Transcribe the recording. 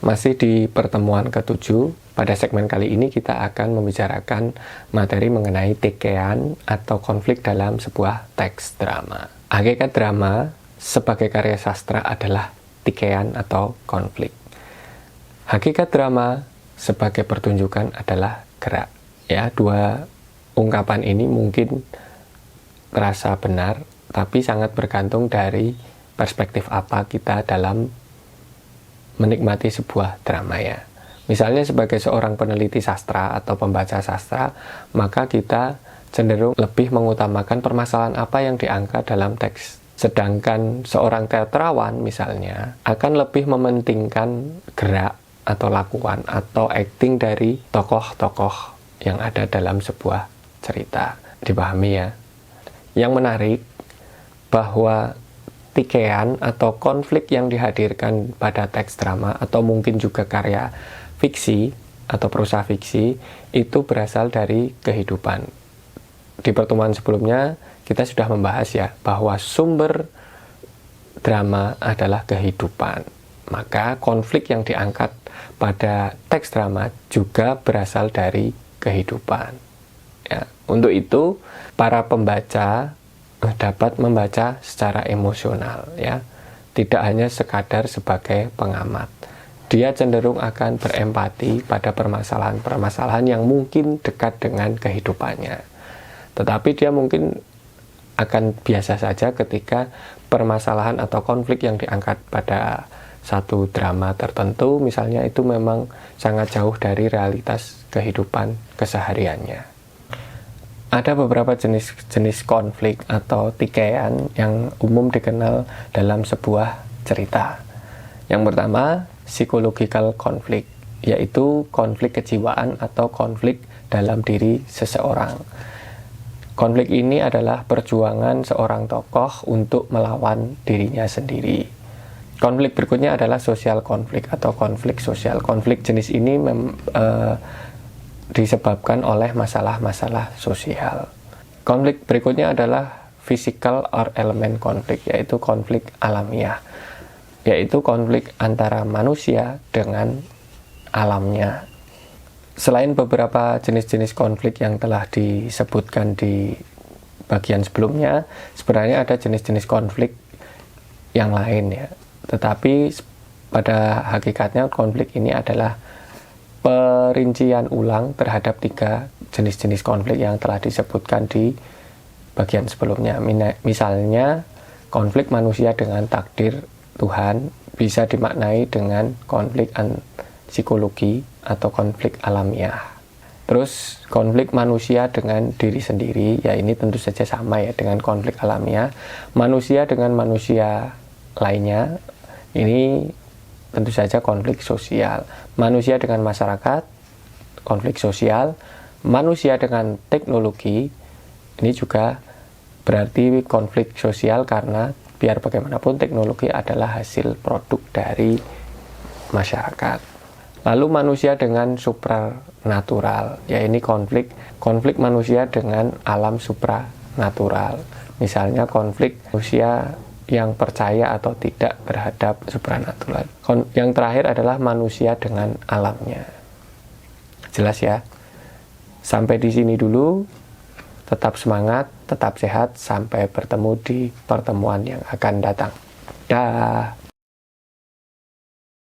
Masih di pertemuan ke-7, pada segmen kali ini kita akan membicarakan materi mengenai tikean atau konflik dalam sebuah teks drama. Hakikat drama sebagai karya sastra adalah tikean atau konflik. Hakikat drama sebagai pertunjukan adalah gerak. Ya, dua ungkapan ini mungkin terasa benar, tapi sangat bergantung dari perspektif apa kita dalam menikmati sebuah drama ya. Misalnya sebagai seorang peneliti sastra atau pembaca sastra, maka kita cenderung lebih mengutamakan permasalahan apa yang diangkat dalam teks. Sedangkan seorang teatrawan misalnya akan lebih mementingkan gerak atau lakuan atau acting dari tokoh-tokoh yang ada dalam sebuah cerita. Dipahami ya? Yang menarik bahwa tikean atau konflik yang dihadirkan pada teks drama atau mungkin juga karya fiksi atau prosa fiksi itu berasal dari kehidupan. Di pertemuan sebelumnya kita sudah membahas ya bahwa sumber drama adalah kehidupan. Maka konflik yang diangkat pada teks drama juga berasal dari kehidupan. Ya, untuk itu para pembaca dapat membaca secara emosional ya, tidak hanya sekadar sebagai pengamat. Dia cenderung akan berempati pada permasalahan-permasalahan yang mungkin dekat dengan kehidupannya. Tetapi dia mungkin akan biasa saja ketika permasalahan atau konflik yang diangkat pada satu drama tertentu misalnya itu memang sangat jauh dari realitas kehidupan kesehariannya. Ada beberapa jenis konflik atau tikean yang umum dikenal dalam sebuah cerita. Yang pertama, psychological conflict, yaitu konflik kejiwaan atau konflik dalam diri seseorang. Konflik ini adalah perjuangan seorang tokoh untuk melawan dirinya sendiri. Konflik berikutnya adalah social conflict atau konflik sosial. Konflik jenis ini disebabkan oleh masalah-masalah sosial. Konflik berikutnya adalah physical or element conflict, yaitu konflik alamiah, yaitu konflik antara manusia dengan alamnya. Selain beberapa jenis-jenis konflik yang telah disebutkan di bagian sebelumnya, sebenarnya ada jenis-jenis konflik yang lain ya. Tetapi pada hakikatnya konflik ini adalah perincian ulang terhadap 3 jenis-jenis konflik yang telah disebutkan di bagian sebelumnya. Misalnya, konflik manusia dengan takdir Tuhan bisa dimaknai dengan konflik psikologi atau konflik alamiah. Terus, konflik manusia dengan diri sendiri, ya ini tentu saja sama ya dengan konflik alamiah. Manusia dengan manusia lainnya, ini tentu saja konflik sosial. Manusia dengan masyarakat, konflik sosial. Manusia dengan teknologi, ini juga berarti konflik sosial karena biar bagaimanapun teknologi adalah hasil produk dari masyarakat. Lalu manusia dengan supranatural, ya ini konflik manusia dengan alam supranatural. Misalnya konflik manusia yang percaya atau tidak terhadap supranatural. Yang terakhir adalah manusia dengan alamnya. Jelas ya? Sampai di sini dulu. Tetap semangat, tetap sehat. Sampai bertemu di pertemuan yang akan datang. Dah.